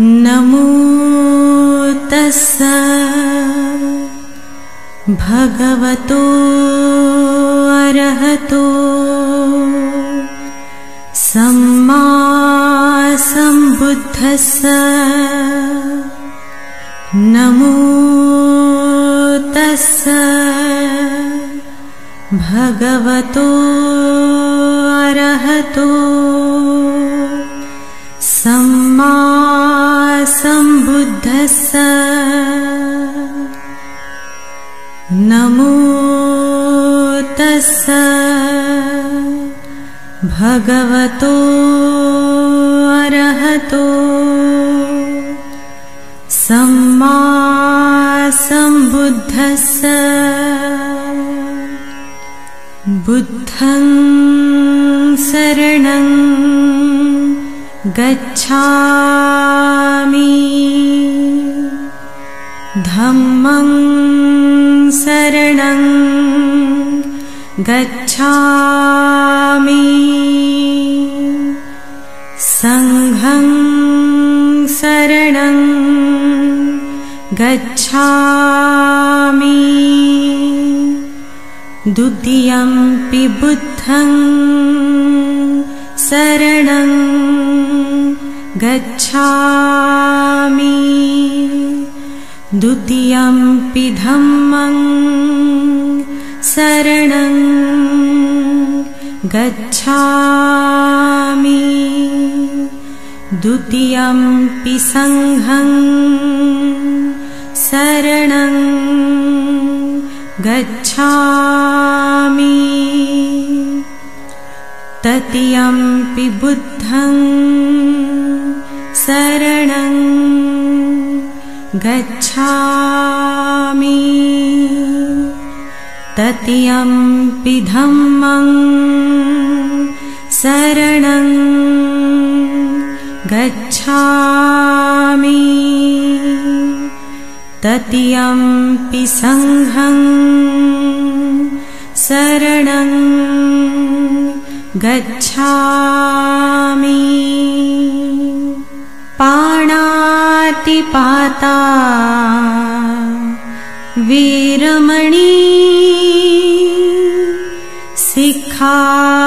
नमो तस्स भगवतो अरहतो सम्मा सम्बुद्धस्स। नमो तस्स भगवतो अरहतो सम्मा सम्बुद्धस्स। नमो तस्स भगवतो अरहतो सम्मा सम्बुद्धस्स। बुद्धं शरणं गच्छामि, धम्मं शरणं गच्छामि, संघं शरणं गच्छामि, द्वितीयंपि बुद्धं शरणं गच्छामि, द्वितीयंपि धम्मं शरणं गच्छामि, द्वितीयंपि संघं शरणं गच्छामि, तृतीयंपि बुद्धं शरणं गच्छामि, तृतीयंपि धम्मं शरणं गच्छामि, तृतीयंपि संघं शरणं गच्छामि। पाणातिपाता वीरमणि सिक्खापदं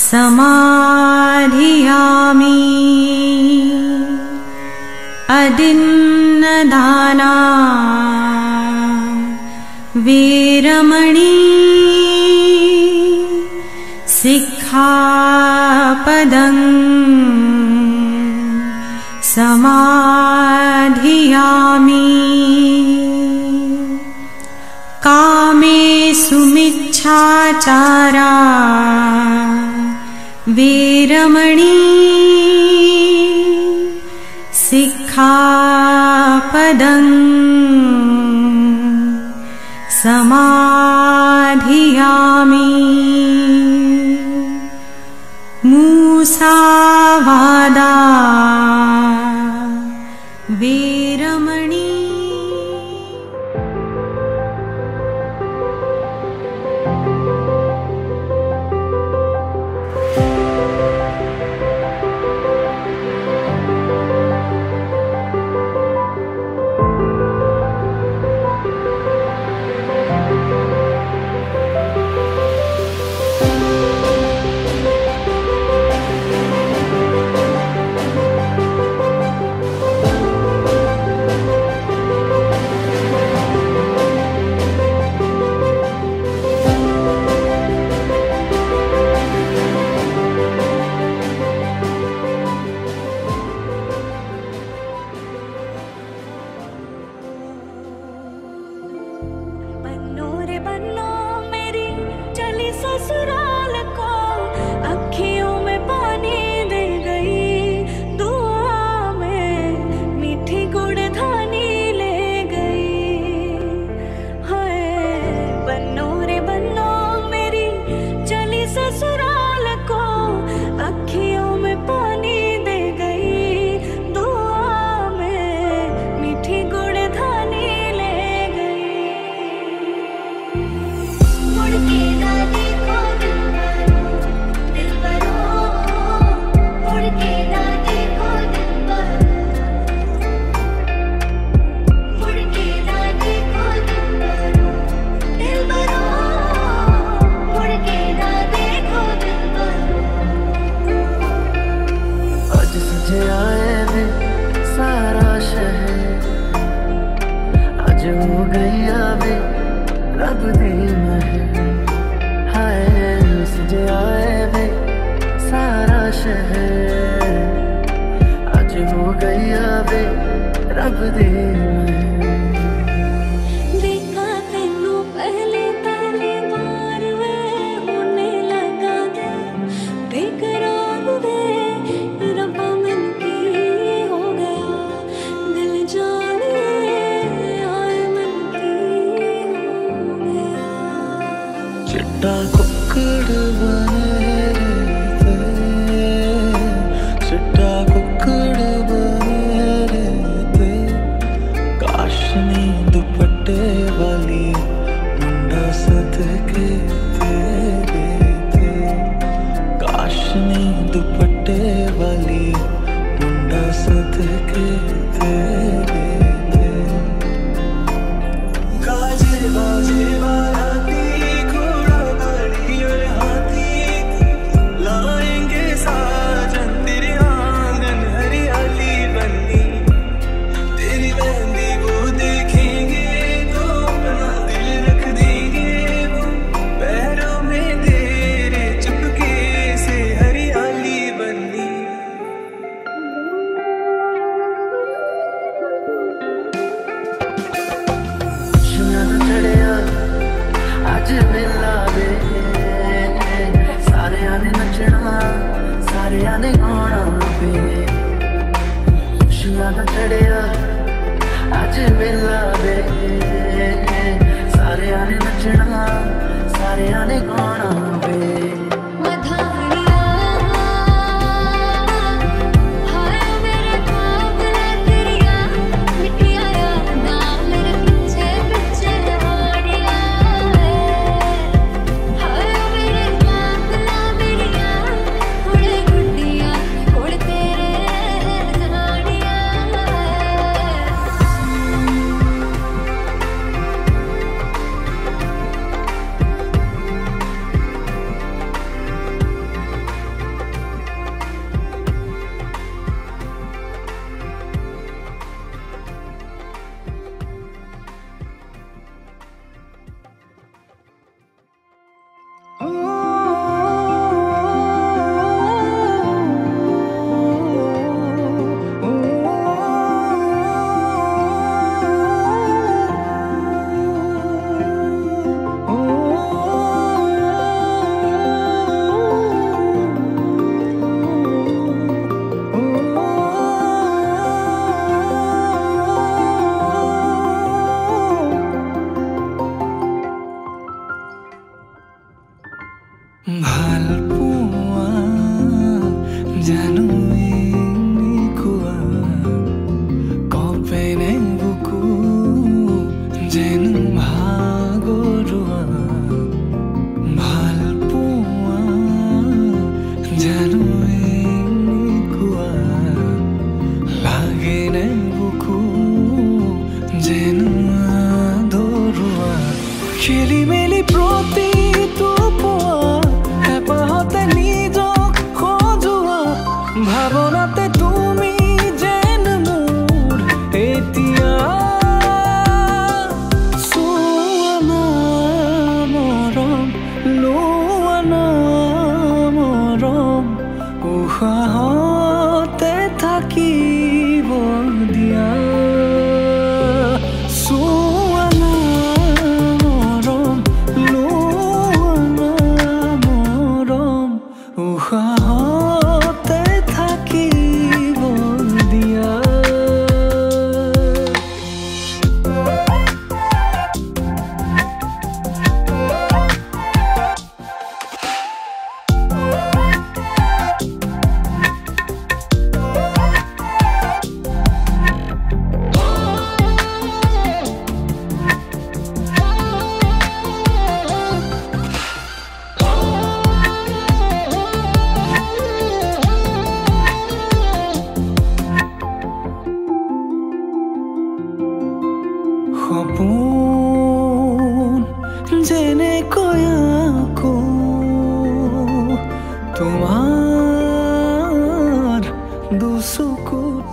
समाधियामि, अदिन्नदाना वीरमणि सिक्खापदं समाधियामि। कामेषु मिच्छाचारा वीरमणि सिक्खापदं समाधियामि। मूसावादा वीरमणि शहर आज हो गई आवे रब दे देखा तेनू पहले पहले बार वे होने लगा दे बेकरार वे रब्बा मन की हो गया दिल जाने आए मन की हो गया चिट्टा कुक्कड़ बने थे चिट्टा कुक्कड़ बने थे काशनी दुपट्टे वाली मुंडा सदके तेरे थे काशनी दुपट्टे वाली मुंडा सदके तेरे थे गाजे बाजे बाराती घोड़ा गाड़ी और हाथी लाएंगे साजन तेरे आंगन हरियाली बन्नी तेरी मेहंदी वो देखेंगे तो अपना दिल रख देंगे वो पैरों में तेरे चुपके से हरियाली बन्नी खुशियां चढ़िया अज मेला वे सारे आने नचना सारे आने गाना वे खुशियां चढ़िया अज मेला वे सारे आने नचना सारे आने गाना वे मधानिया हाय मेरे ख्वाब ने तेरिया मिटिया यादा मेरे पीछे पीछे हाड़िया हाय मेरे ख्वाब ना मेरिया उड़े गुड्डिया उड़ तेरे हाड़िया ভালপোৱা জানো এনেকুৱা কপেনে বুকু যেন ভাগৰুৱা ভালপোৱা জানো এনেকুৱা লাগেনে বুকু যেন আদৰুৱা খেলি মেলি প্ৰতিটো পোৱা হেঁপাহতে নিজক সজোৱা ভাৱনাতে তুমি যেন মোৰ এতিয়া চোৱা না মৰম লোৱা না মৰম উশাহতে থাকিব দিয়া চোৱা না মৰম লোৱা না মৰম উশাহতে থাকিব দিয়া সপোন যেনেকৈ আকৌ তোমাৰ দুচকুত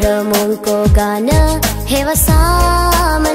मुंको गाना है वसाम